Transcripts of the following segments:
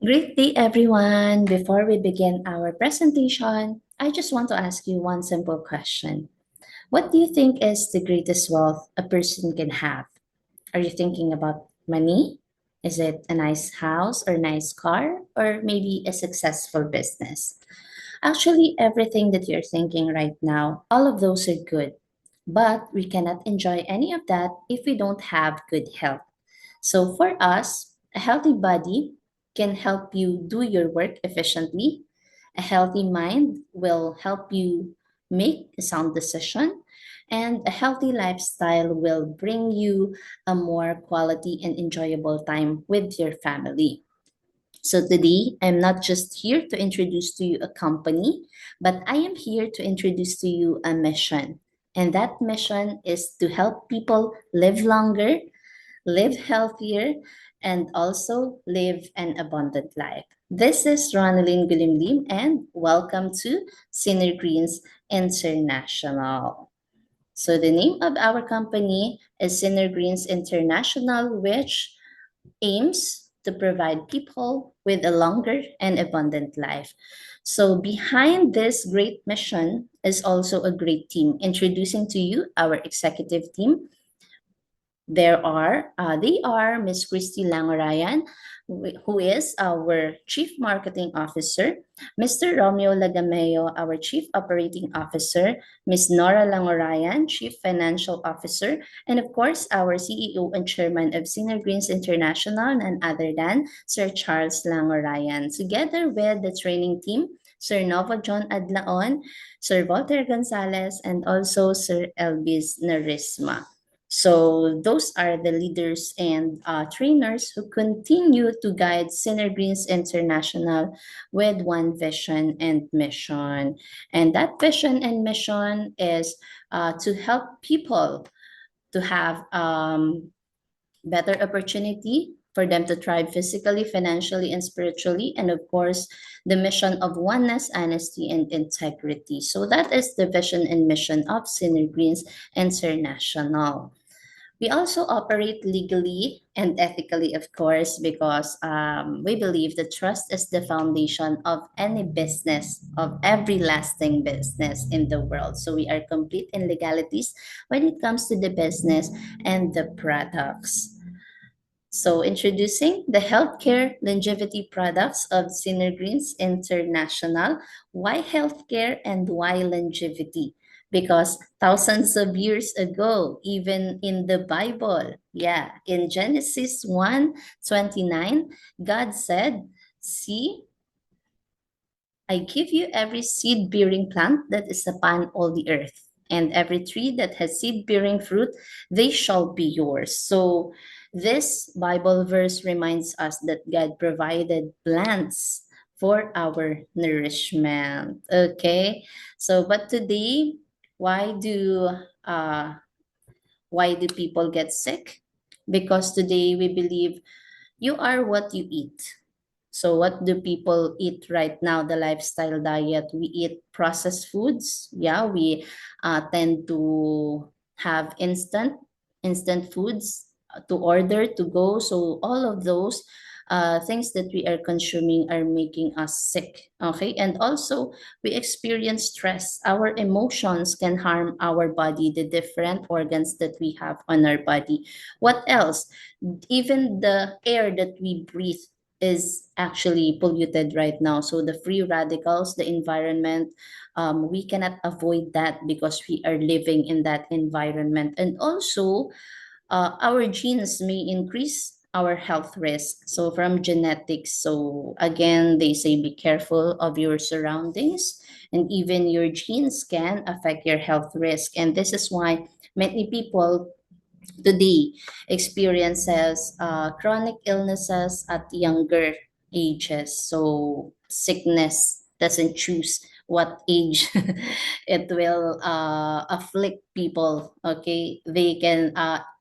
Great day, everyone. Before we begin our presentation, I just want to ask you one simple question. What do you think is the greatest wealth a person can have? Are you thinking about money? Is it a nice house or nice car or maybe a successful business? Actually, everything that you're thinking right now, all of those are good. But we cannot enjoy any of that if we don't have good health. So for us, a healthy body can help you do your work efficiently. A healthy mind will help you make a sound decision. And a healthy lifestyle will bring you a more quality and enjoyable time with your family. So today, I'm not just here to introduce to you a company, but I am here to introduce to you a mission. And that mission is to help people live longer, live healthier, and also live an abundant life. This is Ronaldine Gulimlim, and welcome to Sinner Greens International. So the name of our company is Sinner Greens International, which aims to provide people with a longer and abundant life. So behind this great mission is also a great team. Introducing to you our executive team, they are Miss Christy Langorayan, who is our Chief Marketing Officer, Mr. Romeo Lagameo, our Chief Operating Officer, Miss Nora Langorayan, Chief Financial Officer, and of course, our CEO and Chairman of Senior Greens International, none other than Sir Charles Langorayan, together with the training team, Sir Novo John Adlaon, Sir Walter Gonzalez, and also Sir Elvis Narisma. So those are the leaders and trainers who continue to guide Greens International with one vision and mission. And that vision and mission is to help people to have better opportunity for them to thrive physically, financially, and spiritually. And of course, the mission of oneness, honesty, and integrity. So that is the vision and mission of Greens International. We also operate legally and ethically, of course, because we believe that trust is the foundation of any business, of every lasting business in the world. So we are complete in legalities when it comes to the business and the products. So, introducing the healthcare longevity products of Greens International. Why healthcare and why longevity? Because thousands of years ago, even in the Bible, in Genesis 1:29, God said, "See, I give you every seed bearing plant that is upon all the earth, and every tree that has seed bearing fruit, they shall be yours." So, this Bible verse reminds us that God provided plants for our nourishment. Okay, so but today, why do uh, why do people get sick? Because today we believe you are what you eat. So what do people eat right now? The lifestyle diet. We eat processed foods. Yeah, we tend to have instant foods to order to go. So all of those things that we are consuming are making us sick. Okay, and also we experience stress. Our emotions can harm our body, the different organs that we have on our body. What else? Even the air that we breathe is actually polluted right now. So the free radicals, the environment, we cannot avoid that because we are living in that environment. And also, our genes may increase our health risk. So from genetics. So again, they say be careful of your surroundings, and even your genes can affect your health risk. And this is why many people today experiences chronic illnesses at younger ages. So sickness doesn't choose what age it will afflict people. Okay, they can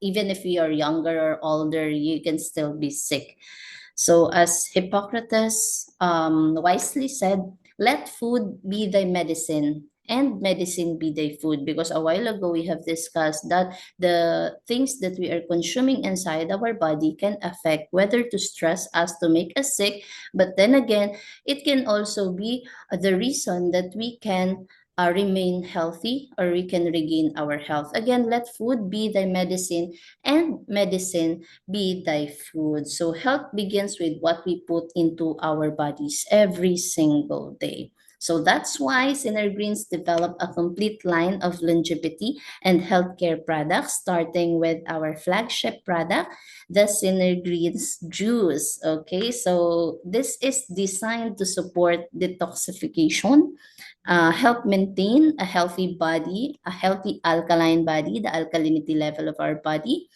even if you are younger or older, you can still be sick. So as Hippocrates wisely said, let food be thy medicine and medicine be thy food. Because a while ago we have discussed that the things that we are consuming inside our body can affect whether to stress us to make us sick, but then again, it can also be the reason that we can remain healthy or we can regain our health. Again, let food be thy medicine and medicine be thy food. So health begins with what we put into our bodies every single day. So that's why Greens developed a complete line of longevity and healthcare products, starting with our flagship product, the Greens juice. Okay, so this is designed to support detoxification, help maintain a healthy body, a healthy alkaline body, the alkalinity level of our body,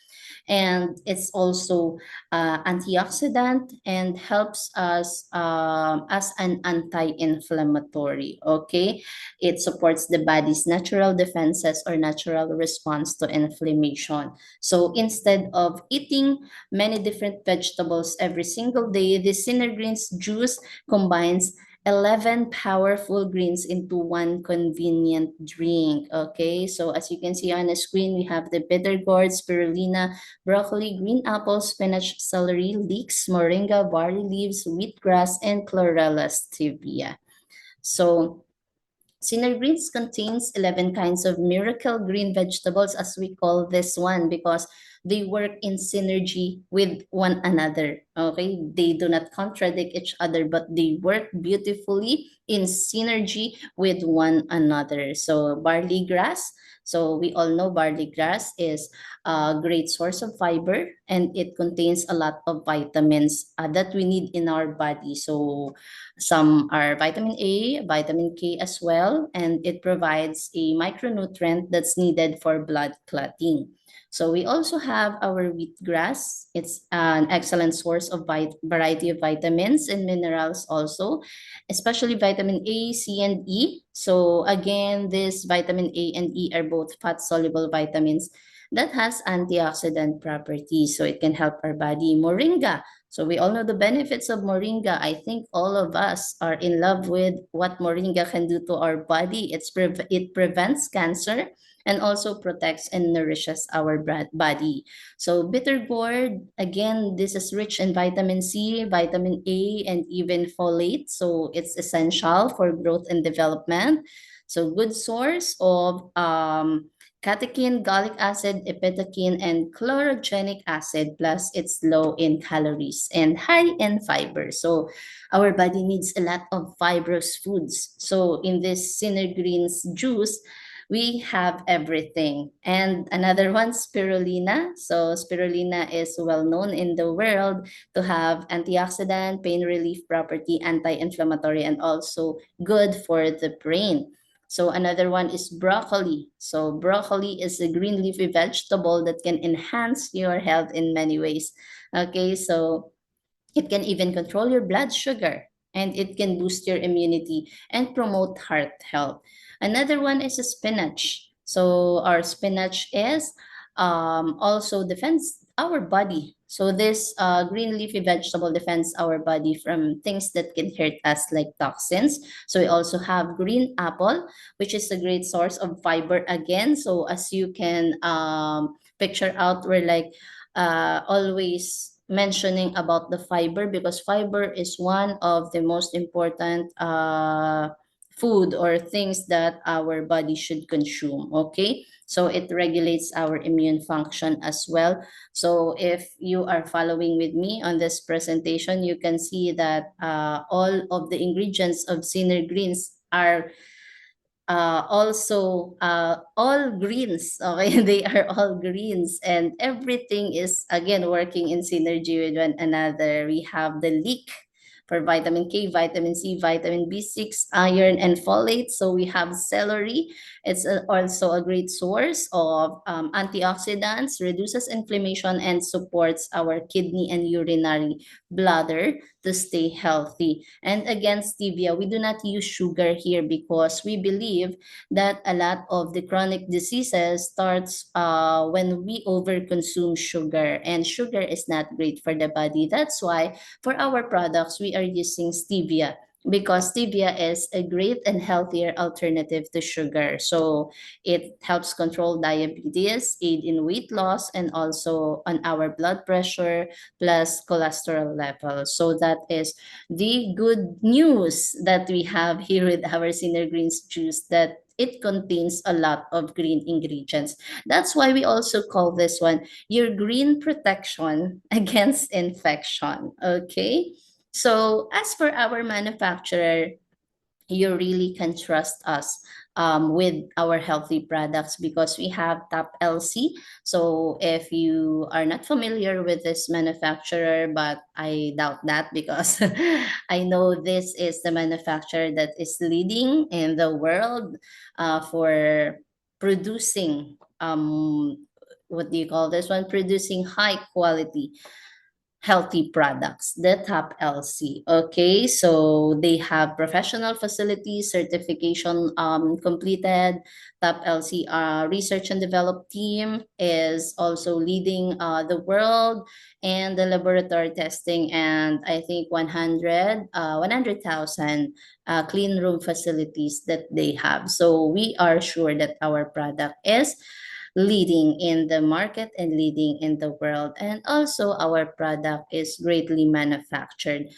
and it's also antioxidant and helps us as an anti-inflammatory. Okay, it supports the body's natural defenses or natural response to inflammation. So instead of eating many different vegetables every single day, the Greens juice combines 11 powerful greens into one convenient drink. Okay, so as you can see on the screen, we have the bitter gourd, spirulina, broccoli, green apple, spinach, celery, leeks, moringa, barley leaves, wheatgrass, and chlorella stevia. So Greens contains 11 kinds of miracle green vegetables, as we call this one, because they work in synergy with one another. Okay, they do not contradict each other, but they work beautifully in synergy with one another. So barley grass. So we all know barley grass is a great source of fiber, and it contains a lot of vitamins that we need in our body. So some are vitamin A, vitamin K as well, and it provides a micronutrient that's needed for blood clotting. So we also have our wheatgrass. It's an excellent source of variety of vitamins and minerals also, especially vitamin A, C, and E. So again, this vitamin A and E are both fat-soluble vitamins that has antioxidant properties, so it can help our body. Moringa. So we all know the benefits of moringa. I think all of us are in love with what moringa can do to our body. It prevents cancer and also protects and nourishes our body. So bitter gourd, again, this is rich in vitamin C, vitamin A, and even folate. So it's essential for growth and development. So good source of catechin, gallic acid, epitachin, and chlorogenic acid, plus it's low in calories and high in fiber. So our body needs a lot of fibrous foods. So in this Greens juice, we have everything. And another one, spirulina. So spirulina is well known in the world to have antioxidant, pain relief property, anti-inflammatory, and also good for the brain. So another one is broccoli. So broccoli is a green leafy vegetable that can enhance your health in many ways. Okay, so it can even control your blood sugar, and it can boost your immunity and promote heart health. Another one is a spinach. So our spinach is also defends our body. So this green leafy vegetable defends our body from things that can hurt us like toxins. So we also have green apple, which is a great source of fiber again. So as you can picture out, we're like always mentioning about the fiber, because fiber is one of the most important food or things that our body should consume. Okay, so it regulates our immune function as well. So if you are following with me on this presentation, you can see that all of the ingredients of Greens are also all greens. Okay, they are all greens, and everything is again working in synergy with one another. We have the leek for vitamin K, vitamin C, vitamin B6, iron, and folate. So we have celery. It's also a great source of antioxidants, reduces inflammation, and supports our kidney and urinary bladder to stay healthy. And again, stevia, we do not use sugar here because we believe that a lot of the chronic diseases starts when we overconsume sugar, and sugar is not great for the body. That's why for our products, we are using stevia. because stevia is a great and healthier alternative to sugar. So it helps control diabetes, aid in weight loss, and also on our blood pressure plus cholesterol levels. So that is the good news that we have here with our Senior Greens juice, that it contains a lot of green ingredients. That's why we also call this one your green protection against infection. Okay. So as for our manufacturer, you really can trust us with our healthy products because we have Top LC. So if you are not familiar with this manufacturer, but I doubt that because I know this is the manufacturer that is leading in the world for producing what do you call this one? Producing high quality healthy products, the Top LC. Okay, so they have professional facilities, certification completed. Top LC research and develop team is also leading the world and the laboratory testing, and I think 100,000 clean room facilities that they have. So we are sure that our product is leading in the market and leading in the world. And also, our product is greatly manufactured,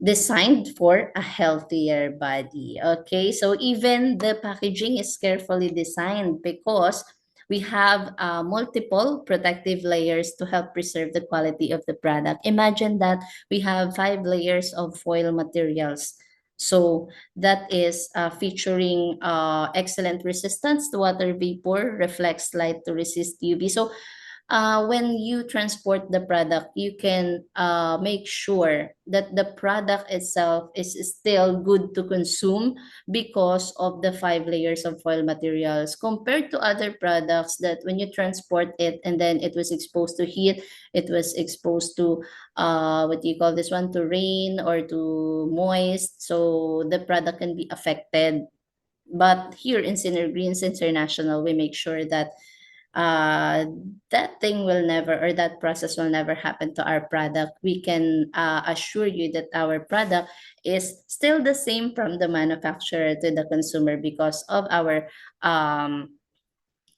designed for a healthier body. Okay, so even the packaging is carefully designed because we have multiple protective layers to help preserve the quality of the product. Imagine that we have 5 layers of foil materials. So that is featuring excellent resistance to water vapor, reflects light to resist UV. So when you transport the product, you can make sure that the product itself is still good to consume because of the 5 layers of foil materials compared to other products that when you transport it and then it was exposed to heat, it was exposed to what do you call this one, to rain or to moist, so the product can be affected. But here in Senior Greens International, we make sure that uh, that thing will never, or that process will never happen to our product. We can assure you that our product is still the same from the manufacturer to the consumer because of our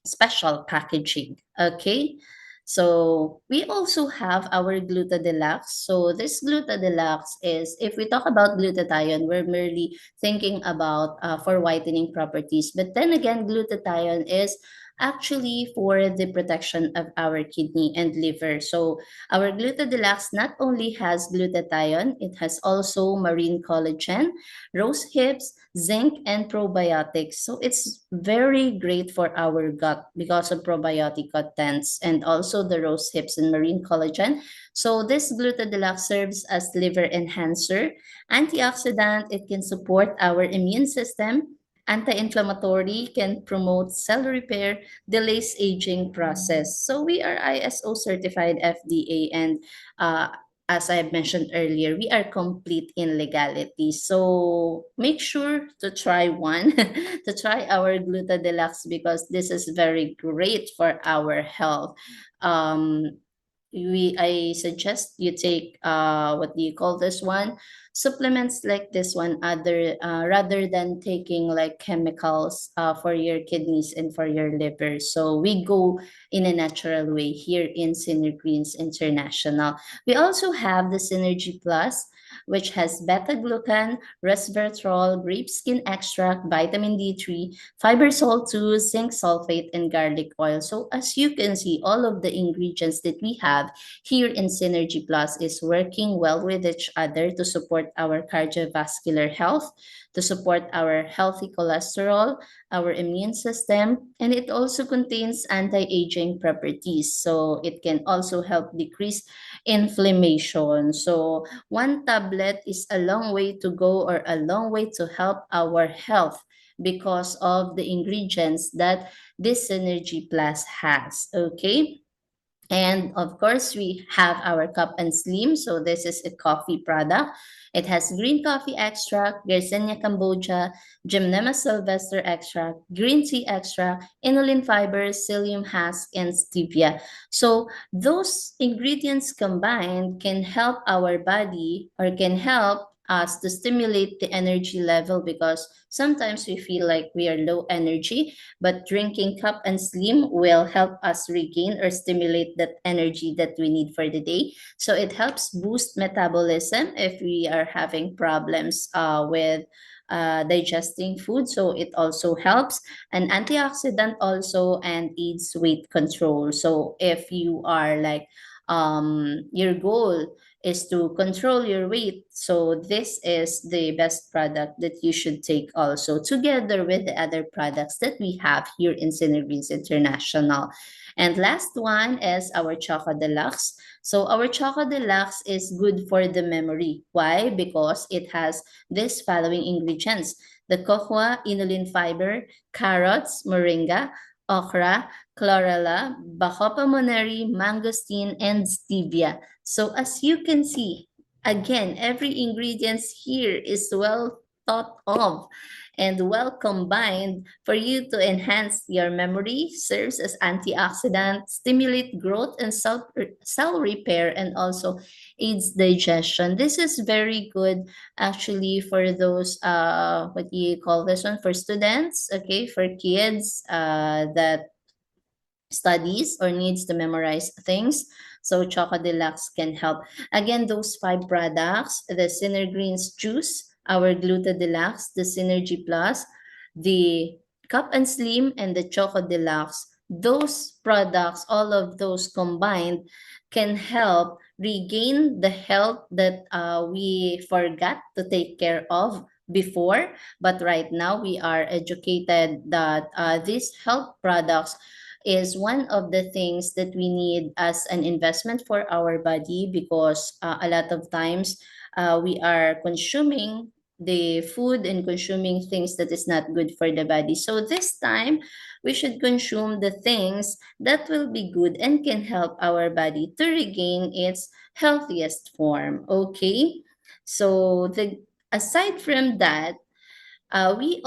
special packaging. Okay. So we also have our Gluta Deluxe. So this Gluta Deluxe is, if we talk about glutathione, we're merely thinking about for whitening properties. But then again, glutathione is actually for the protection of our kidney and liver. So our Gluta Deluxe not only has glutathione, it has also marine collagen, rose hips, zinc, and probiotics. So it's very great for our gut because of probiotic contents and also the rose hips and marine collagen. So this Gluta Deluxe serves as liver enhancer, antioxidant. It can support our immune system. Anti-inflammatory, can promote cell repair, delays aging process. So we are ISO certified FDA, and as I mentioned earlier, we are complete in legality. So make sure to try one, to try our Gluta Deluxe because this is very great for our health. Um, I suggest you take what do you call this one, supplements like this one, other rather than taking like chemicals for your kidneys and for your liver. So we go in a natural way here in Senior Greens International. We also have the Synergy Plus, which has beta glucan, resveratrol, grape skin extract, vitamin D3, fiber salt 2, zinc sulfate, and garlic oil. So as you can see, all of the ingredients that we have here in Synergy Plus is working well with each other to support our cardiovascular health, to support our healthy cholesterol, our immune system, and it also contains anti-aging properties. So it can also help decrease inflammation. So one tablet is a long way to go, or a long way to help our health because of the ingredients that this Synergy Plus has. Okay. And of course, we have our Cup and Slim. So this is a coffee product. It has green coffee extract, Garcinia cambogia, Gymnema sylvester extract, green tea extract, inulin fibers, psyllium husk, and stevia. So those ingredients combined can help our body, or can help us to stimulate the energy level, because sometimes we feel like we are low energy, but drinking Cup and Slim will help us regain or stimulate that energy that we need for the day. So it helps boost metabolism if we are having problems with digesting food. So it also helps an antioxidant also, and aids weight control. So if you are like your goal is to control your weight, so this is the best product that you should take also, together with the other products that we have here in Synergies International. And last one is our Choco Deluxe. So our Choco Deluxe is good for the memory. Why? Because it has this following ingredients: the cocoa, inulin fiber, carrots, moringa, okra, chlorella, bacopa monnieri, mangosteen, and stevia. So as you can see, again, every ingredients here is well thought of and well combined for you to enhance your memory, serves as antioxidant, stimulate growth and cell repair, and also aids digestion. This is very good actually for those what do you call this one, for students, okay, for kids that studies or needs to memorize things. So Choco Deluxe can help. Again, those five products: the Synergreens juice, our Gluta Deluxe, the Synergy Plus, the Cup and Slim, and the Choco Deluxe. Those products, all of those combined, can help regain the health that we forgot to take care of before. But right now, we are educated that these health products is one of the things that we need as an investment for our body, because a lot of times we are consuming the food and consuming things that is not good for the body. So this time we should consume the things that will be good and can help our body to regain its healthiest form. Okay, so the aside from that, we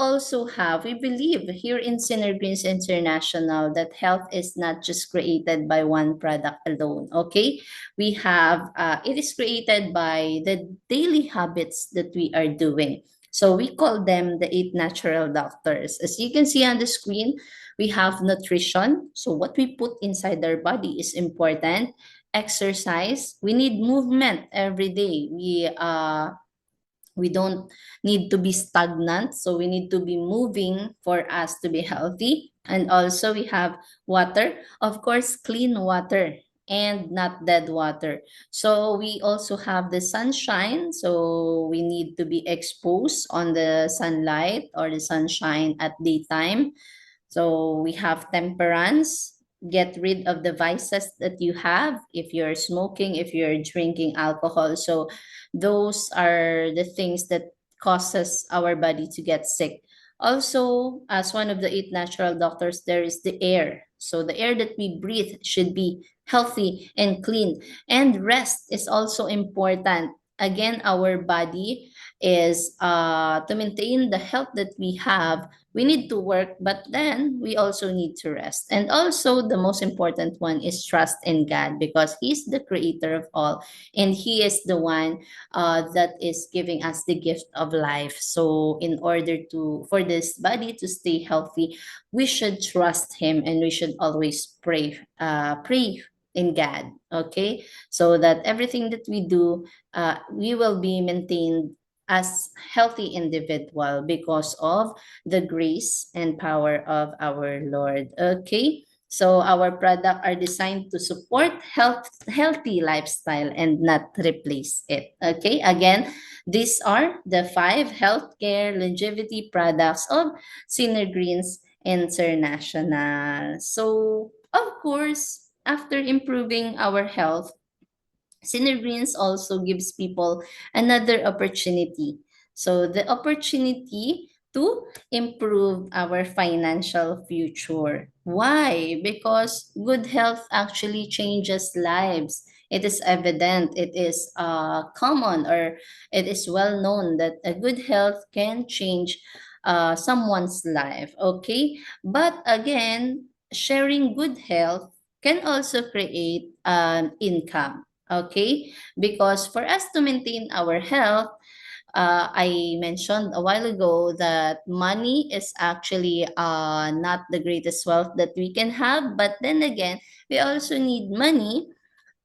believe here in Synergreens International that health is not just created by one product alone. Okay, it is created by the daily habits that we are doing. So we call them the 8 natural doctors. As you can see on the screen, we have nutrition. So what we put inside our body is important. Exercise. We need movement every day. We don't need to be stagnant, so we need to be moving for us to be healthy. And also we have water, of course, clean water and not dead water. So we also have the sunshine, so we need to be exposed on the sunlight or the sunshine at daytime. So we have temperance, get rid of the vices that you have. If you're smoking, if you're drinking alcohol, so those are the things that causes our body to get sick. Also, as one of the 8 natural doctors, there is the air. So the air that we breathe should be healthy and clean. And rest is also important. Again, our body is to maintain the health that we have, we need to work, but then we also need to rest. And also, the most important one is trust in God, because He's the creator of all, and He is the one that is giving us the gift of life. So, in order for this body to stay healthy, we should trust Him, and we should always pray in God. Okay, so that everything that we do, we will be maintained as healthy individual because of the grace and power of our Lord. Okay, so our product are designed to support healthy lifestyle and not replace it. Okay, again, these are the 5 healthcare longevity products of Synergreens International. So, of course, after improving our health, Synergreens also gives people another opportunity. So the opportunity to improve our financial future. Why? Because good health actually changes lives. It is evident, it is common, or it is well known that a good health can change someone's life. Okay, but again, sharing good health can also create an income. Okay, because for us to maintain our health, I mentioned a while ago that money is actually not the greatest wealth that we can have, but then again, we also need money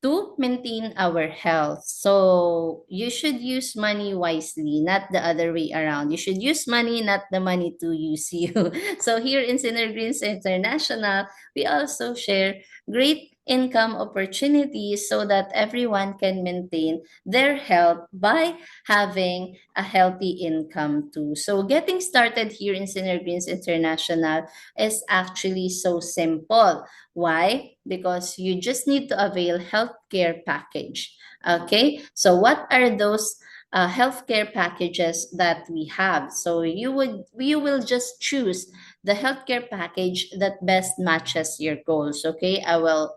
to maintain our health. So you should use money wisely, not the other way around. You should use money, not the money to use you. So here in Synergreens International, we also share great income opportunities so that everyone can maintain their health by having a healthy income too. So getting started here in Synergreens International is actually so simple. Why? Because you just need to avail healthcare package. Okay, so what are those healthcare packages that we have? So you will just choose the healthcare package that best matches your goals. Okay, I will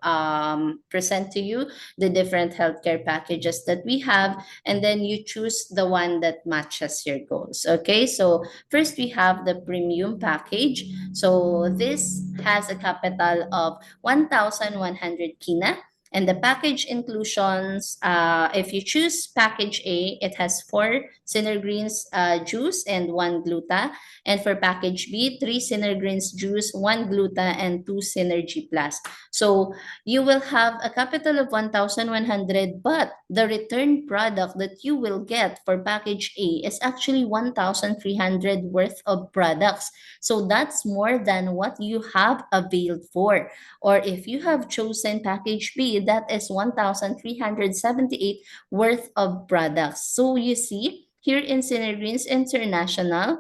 present to you the different healthcare packages that we have, and then you choose the one that matches your goals. Okay, so first we have the premium package. So this has a capital of 1,100 kina. And the package inclusions, if you choose package A, it has 4 Synergreens juice and 1 gluta. And for package B, 3 Synergreens juice, 1 gluta, and 2 Synergy Plus. So you will have a capital of 1,100, but the return product that you will get for package A is actually 1,300 worth of products. So that's more than what you have availed for. Or if you have chosen package B, that is 1,378 worth of products. So you see, here in Synergreens International,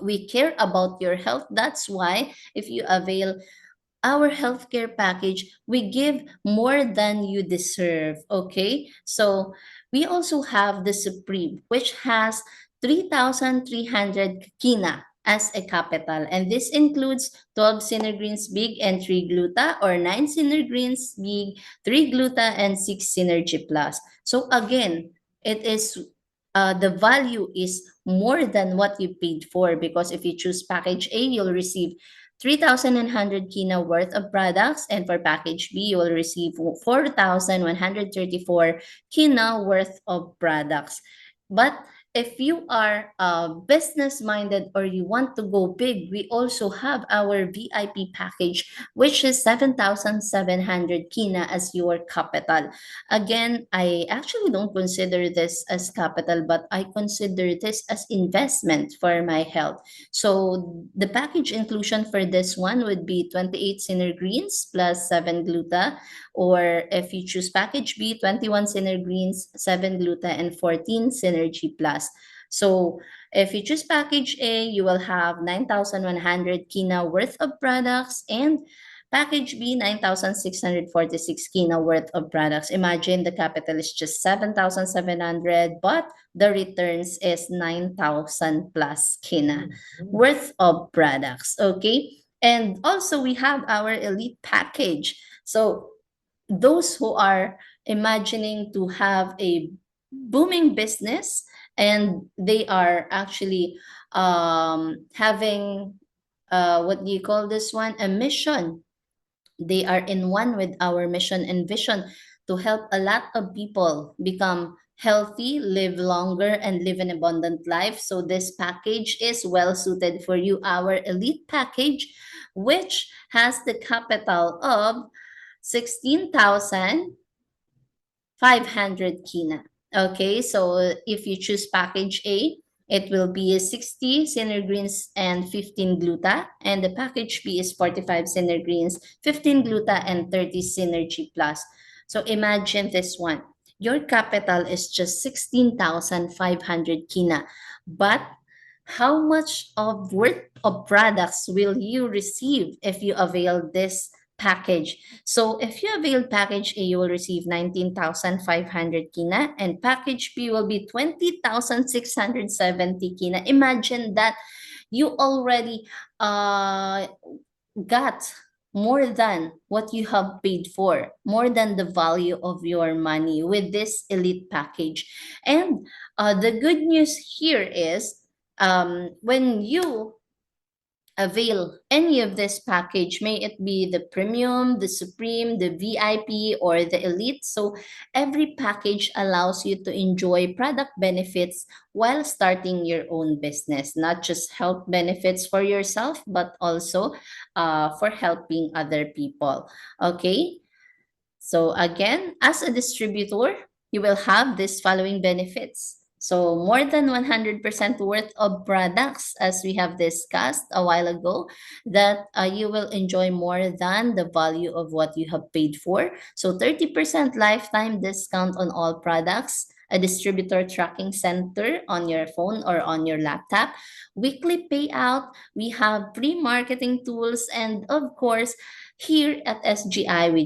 we care about your health. That's why if you avail our healthcare package, we give more than you deserve. Okay, so we also have the Supreme, which has 3,300 kina as a capital, and this includes 12 Synergreens Big and 3 Gluta, or 9 Synergreens Big, 3 Gluta, and 6 Synergy Plus. So again, it is the value is more than what you paid for, because if you choose package A, you'll receive 3,100 kina worth of products, and for package B, you will receive 4,134 kina worth of products. But if you are business minded or you want to go big, we also have our VIP package, which is 7,700 kina as your capital. Again, I actually don't consider this as capital, but I consider this as investment for my health. So the package inclusion for this one would be 28 Synergreens plus 7 gluta, or if you choose package B, 21 Synergreens, 7 gluta, and 14 Synergy Plus. So if you choose package A, you will have 9,100 kina worth of products, and package B, 9,646 kina worth of products. Imagine the capital is just 7,700, but the returns is 9,000 plus kina worth of products. Okay. And also we have our elite package. So those who are imagining to have a booming business, and they are actually having what do you call this one, a mission. They are in one with our mission and vision to help a lot of people become healthy, live longer, and live an abundant life. So this package is well suited for you, our elite package, which has the capital of 16,500 kina. Okay, so if you choose package A, it will be 60 Synergreens and 15 gluta, and the package B is 45 Synergreens, 15 gluta, and 30 Synergy Plus. So imagine this one. Your capital is just 16,500 kina, but how much of worth of products will you receive if you avail this package? So if you avail package A, you will receive 19,500 kina, and package B will be 20,670 kina. Imagine that you already got more than what you have paid for, more than the value of your money with this elite package. And the good news here is when you avail any of this package, may it be the premium, the supreme, the VIP, or the elite. So every package allows you to enjoy product benefits while starting your own business, not just health benefits for yourself, but also for helping other people. Okay. So again, as a distributor, you will have these following benefits. So more than 100% worth of products, as we have discussed a while ago, that you will enjoy more than the value of what you have paid for. So 30% lifetime discount on all products, a distributor tracking center on your phone or on your laptop, weekly payout, we have free marketing tools, and of course, here at SGI, we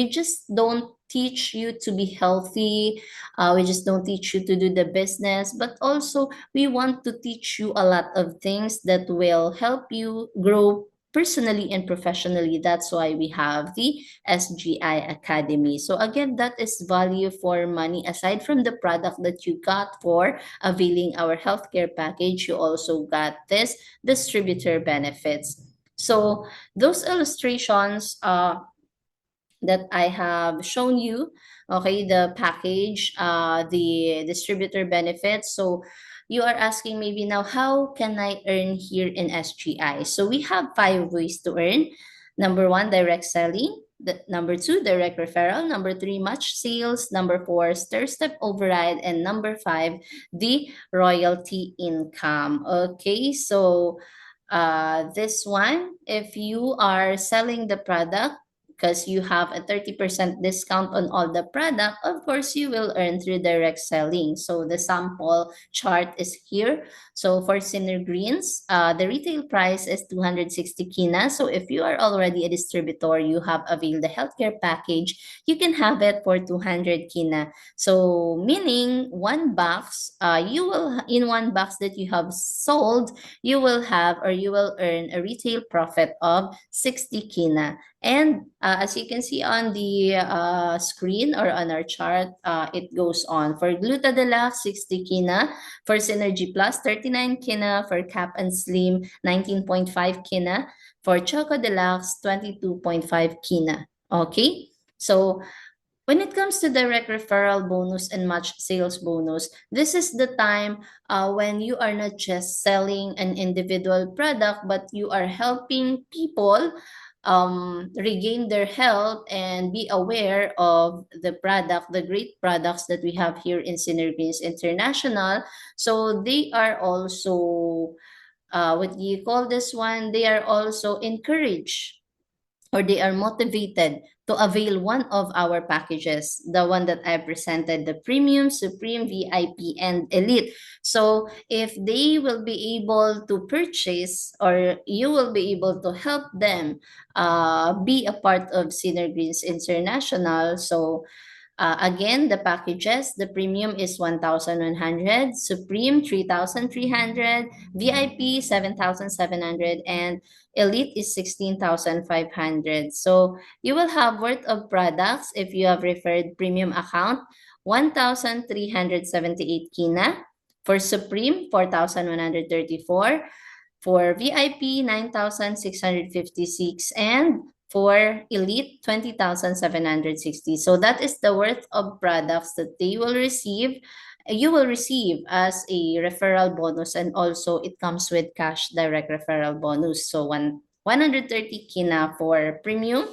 just don't teach you to be healthy. We just don't teach you to do the business, but also we want to teach you a lot of things that will help you grow personally and professionally. That's why we have the SGI Academy. So again, that is value for money. Aside from the product that you got for availing our healthcare package, you also got this distributor benefits. So those illustrations that I have shown you, okay, the package, the distributor benefits. So you are asking maybe now, how can I earn here in SGI? So we have 5 ways to earn. Number one, direct selling. Number two, direct referral. Number three, match sales. Number four, stair step override. And number five, the royalty income. Okay, so this one, if you are selling the product, because you have a 30% discount on all the product, of course, you will earn through direct selling. So the sample chart is here. So for Synergreens, the retail price is 260 kina. So if you are already a distributor, you have availed the healthcare package, you can have it for 200 kina. So meaning one box, in one box that you have sold, you will have or you will earn a retail profit of 60 kina. And as you can see on the screen or on our chart, it goes on. For Gluta Deluxe, 60 kina. For Synergy Plus, 39 kina. For Cap and Slim, 19.5 kina. For Choco Deluxe, 22.5 kina. Okay? So when it comes to direct referral bonus and match sales bonus, this is the time when you are not just selling an individual product, but you are helping people regain their health and be aware of the product, the great products that we have here in Synergies International. So they are also, what do you call this one? They are also encouraged, or they are motivated to avail one of our packages, the one that I presented, the Premium, Supreme, VIP, and Elite. So if they will be able to purchase, or you will be able to help them be a part of Synergies International. So again, the packages, the premium is 1,100, Supreme 3,300, VIP 7,700, and Elite is 16,500. So you will have worth of products if you have referred premium account, 1,378 kina. For Supreme, 4,134. For VIP, 9,656. And for Elite, 20,760. So that is the worth of products that they will receive. You will receive as a referral bonus, and also it comes with cash direct referral bonus. So 130 kina for Premium,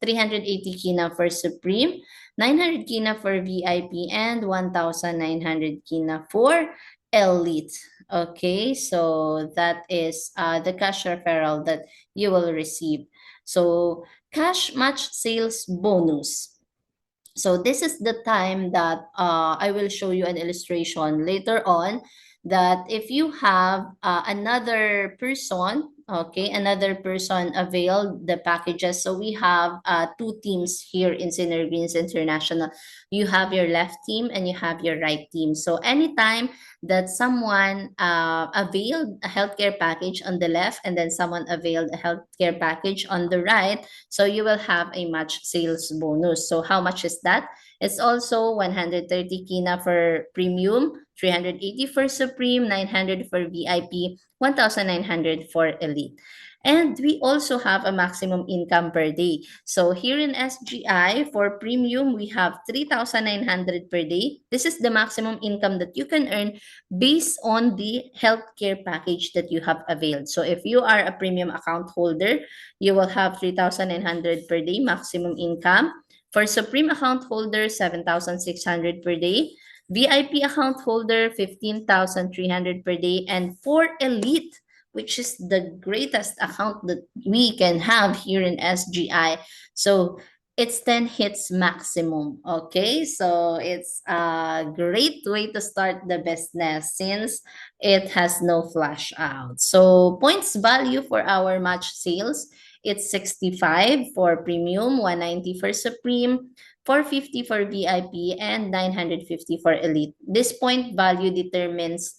380 kina for Supreme, 900 kina for VIP, and 1,900 kina for Elite. Okay, so that is the cash referral that you will receive. So cash match sales bonus. So this is the time that I will show you an illustration later on, that if you have another person, okay, another person availed the packages. So we have two teams here in Synergies International. You have your left team and you have your right team. So anytime that someone availed a healthcare package on the left, and then someone availed a healthcare package on the right, so you will have a match sales bonus. So how much is that? It's also 130 kina for premium, 380 for Supreme, 900 for VIP, 1,900 for Elite. And we also have a maximum income per day. So here in SGI, for premium, we have 3,900 per day. This is the maximum income that you can earn based on the healthcare package that you have availed. So if you are a premium account holder, you will have 3,900 per day maximum income. For Supreme account holder, 7,600 per day. VIP account holder, 15,300 per day. And for Elite, which is the greatest account that we can have here in SGI. So it's 10 hits maximum. Okay, so it's a great way to start the business since it has no flash out. So points value for our match sales, it's 65 for premium, 190 for Supreme, 450 for VIP, and 950 for Elite. This point value determines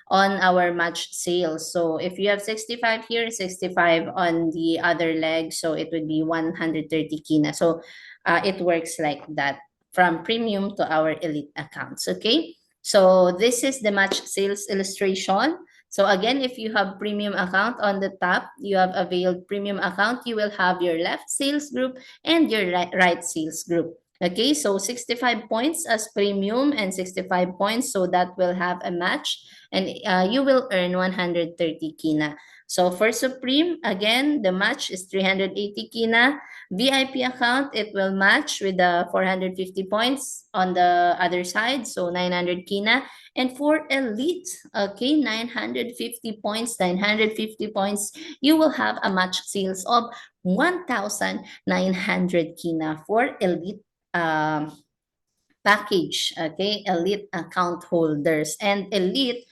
on our match sales. So if you have 65 here, 65 on the other leg, so it would be 130 kina. So it works like that from premium to our Elite accounts, okay? So this is the match sales illustration. So again, if you have premium account on the top, you have availed premium account, you will have your left sales group and your right sales group. Okay, so 65 points as premium and 65 points, so that will have a match and you will earn 130 kina. So for Supreme, again, the match is 380 kina. VIP account, it will match with the 450 points on the other side, so 900 kina. And for Elite, okay, 950 points, 950 points, you will have a match sales of 1,900 kina for Elite package, okay, Elite account holders. And Elite,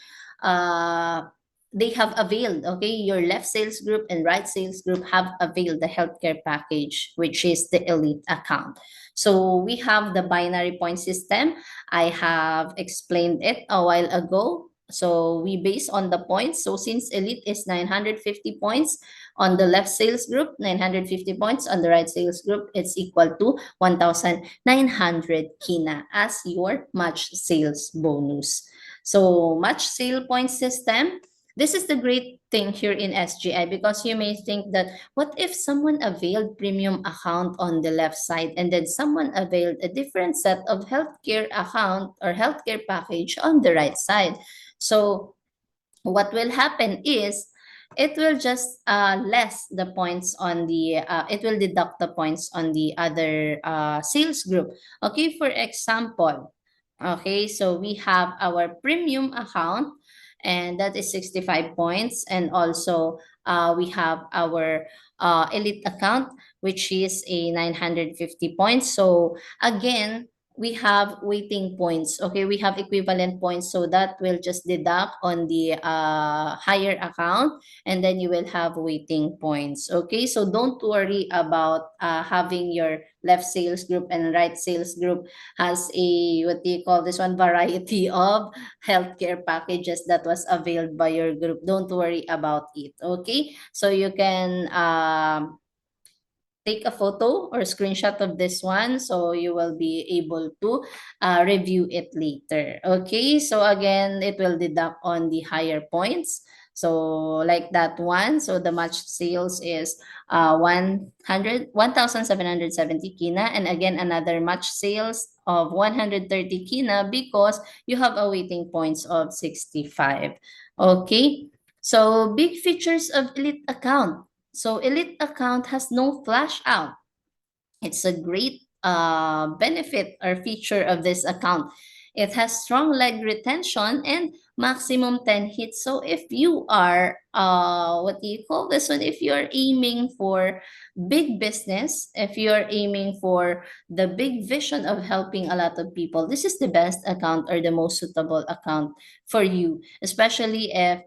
they have availed, okay, your left sales group and right sales group have availed the healthcare package, which is the Elite account. So we have the binary point system. I have explained it a while ago. So we base on the points. So since Elite is 950 points on the left sales group, 950 points on the right sales group, it's equal to 1,900 kina as your match sales bonus. So match sale point system, this is the great thing here in SGI because you may think that what if someone availed premium account on the left side and then someone availed a different set of healthcare account or healthcare package on the right side. So what will happen is it will just less the points on the it will deduct the points on the other sales group. Okay, for example, okay, so we have our premium account and that is 65 points, and also we have our elite account which is a 950 points. So again, we have weighting points. Okay, we have equivalent points, so that will just deduct on the higher account, and then you will have weighting points. Okay, so don't worry about having your left sales group and right sales group has a, what do you call this one, variety of healthcare packages that was availed by your group. Don't worry about it. Okay, so you can take a photo or screenshot of this one so you will be able to review it later. Okay, so again, it will deduct on the higher points. So like that one, so the match sales is 1,770 kina, and again another match sales of 130 kina because you have a weighting points of 65. Okay, so big features of elite account. So Elite account has no flash out. It's a great benefit or feature of this account. It has strong leg retention and maximum 10 hits. So if you are, what do you call this one? If you're aiming for big business, if you're aiming for the big vision of helping a lot of people, this is the best account or the most suitable account for you, especially if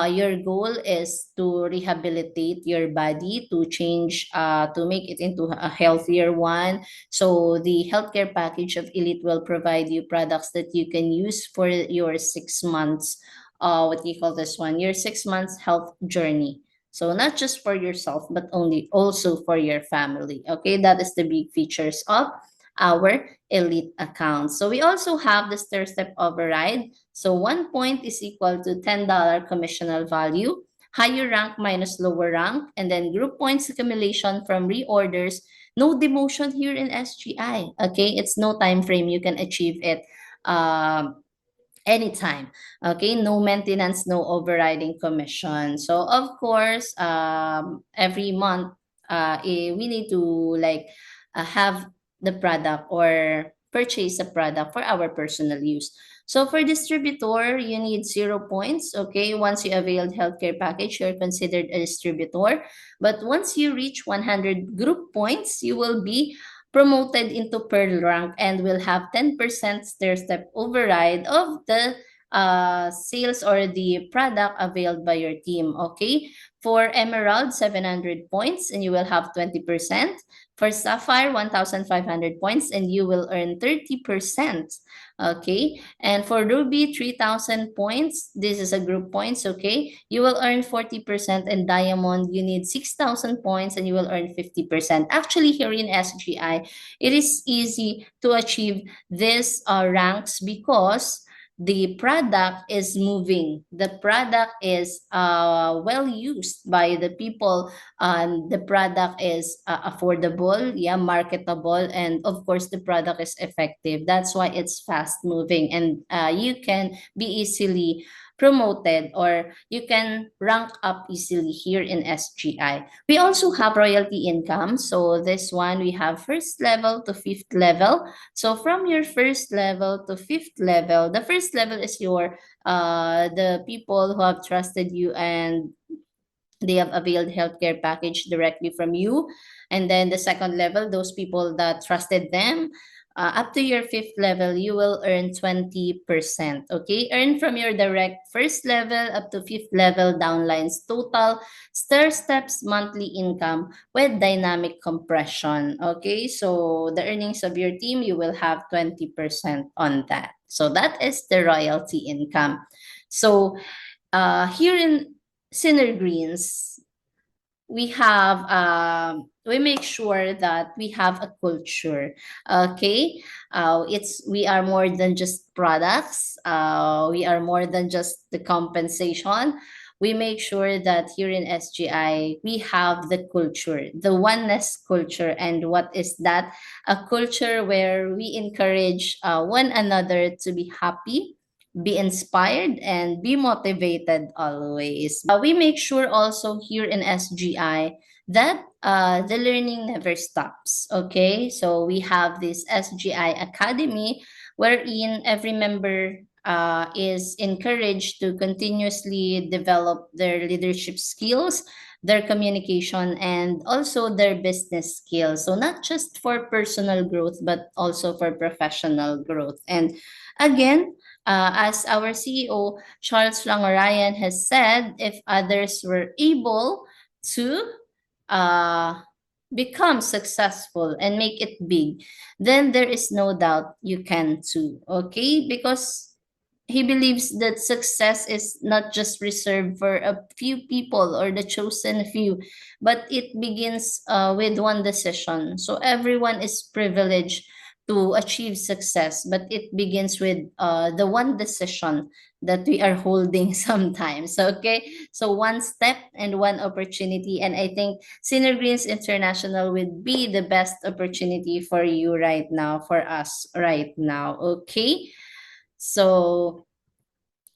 your goal is to rehabilitate your body, to change, to make it into a healthier one. So the healthcare package of Elite will provide you products that you can use for your 6 months, what do you call this one? Your 6 months health journey. So not just for yourself, but only also for your family. Okay, that is the big features of our elite account. So we also have the stair-step override. So 1 point is equal to $10 commissional value, higher rank minus lower rank, and then group points accumulation from reorders. No demotion here in SGI. Okay, it's no time frame. You can achieve it anytime. Okay, no maintenance, no overriding commission. So of course, every month, we need to like have the product or purchase a product for our personal use. So for distributor, you need 0 points. Okay, once you availed healthcare package, you're considered a distributor. But once you reach 100 group points, you will be promoted into Pearl rank and will have 10% stair-step override of the sales or the product availed by your team. Okay, for Emerald, 700 points and you will have 20%. For Sapphire, 1,500 points and you will earn 30%. Okay, and for Ruby, 3,000 points. This is a group points. Okay, you will earn 40%, and Diamond, you need 6,000 points and you will earn 50%. Actually, here in SGI, it is easy to achieve these ranks because the product is moving. The product is well used by the people. The product is affordable, yeah, marketable, and of course the product is effective. That's why it's fast moving, and you can be easily promoted or you can rank up easily here in SGI. We also have royalty income. So this one, we have first level to fifth level. So from your first level to fifth level, the first level is your the people who have trusted you and they have availed healthcare package directly from you. And then the second level, those people that trusted them, up to your fifth level, you will earn 20%. Okay, earn from your direct first level up to fifth level downlines total stair steps monthly income with dynamic compression. Okay, so the earnings of your team, you will have 20% on that. So that is the royalty income. So here in Greens, we have we make sure that we have a culture. Okay, it's we are more than just products. We are more than just the compensation. We make sure that here in SGI we have the culture, the oneness culture, and what is that? A culture where we encourage one another to be happy, be inspired, and be motivated always. We make sure also here in SGI that the learning never stops. Okay, so we have this SGI Academy wherein every member is encouraged to continuously develop their leadership skills, their communication, and also their business skills. So not just for personal growth, but also for professional growth. And again, as our CEO, Charles Langorayan, has said, if others were able to uh, become successful and make it big, then there is no doubt you can too. Okay? Because he believes that success is not just reserved for a few people or the chosen few, but it begins with one decision. So everyone is privileged to achieve success, but it begins with the one decision that we are holding sometimes. Okay, so one step and one opportunity, and I think Greens International would be the best opportunity for you right now, for us right now. Okay, so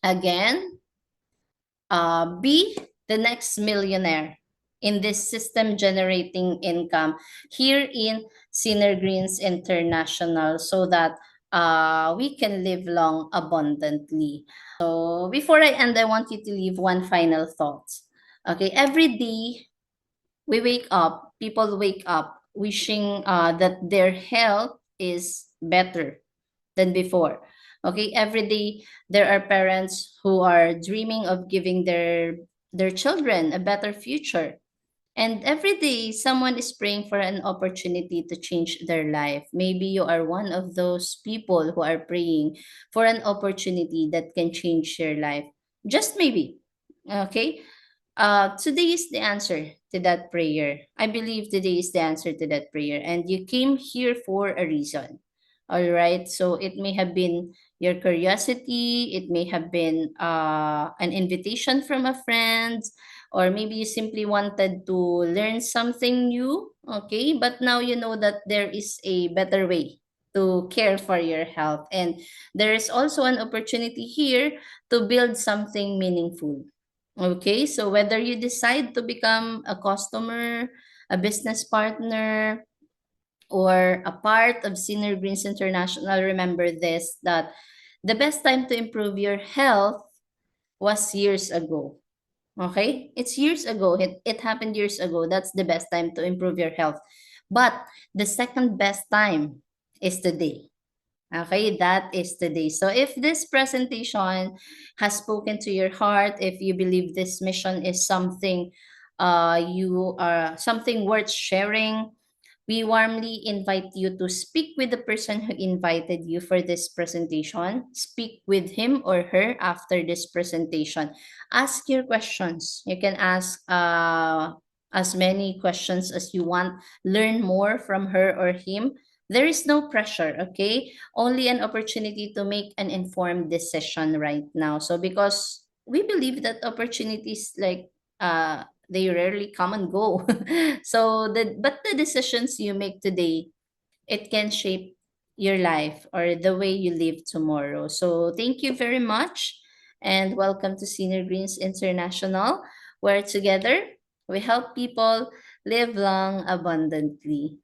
again, be the next millionaire in this system generating income here in Greens International so that we can live long abundantly. So before I end, I want you to leave one final thought. Okay, every day we wake up, people wake up wishing that their health is better than before. Okay, every day there are parents who are dreaming of giving their children a better future. And every day someone is praying for an opportunity to change their life. Maybe you are one of those people who are praying for an opportunity that can change your life. Just maybe. Okay? Today is the answer to that prayer. I believe today is the answer to that prayer, and you came here for a reason. All right. So it may have been your curiosity, it may have been an invitation from a friend, or maybe you simply wanted to learn something new. Okay. But now you know that there is a better way to care for your health. And there is also an opportunity here to build something meaningful. Okay, so whether you decide to become a customer, a business partner, or a part of Senior Greens International, remember this, that the best time to improve your health was years ago. Okay? It's years ago. It happened years ago. That's the best time to improve your health. But the second best time is today. Okay, that is today. So if this presentation has spoken to your heart, if you believe this mission is something you are something worth sharing, we warmly invite you to speak with the person who invited you for this presentation. Speak with him or her after this presentation. Ask your questions. You can ask as many questions as you want. Learn more from her or him. There is no pressure, okay? Only an opportunity to make an informed decision right now. So because we believe that opportunities like they rarely come and go. So the decisions you make today, it can shape your life or the way you live tomorrow. So thank you very much and welcome to Senior Greens International, where together we help people live long abundantly.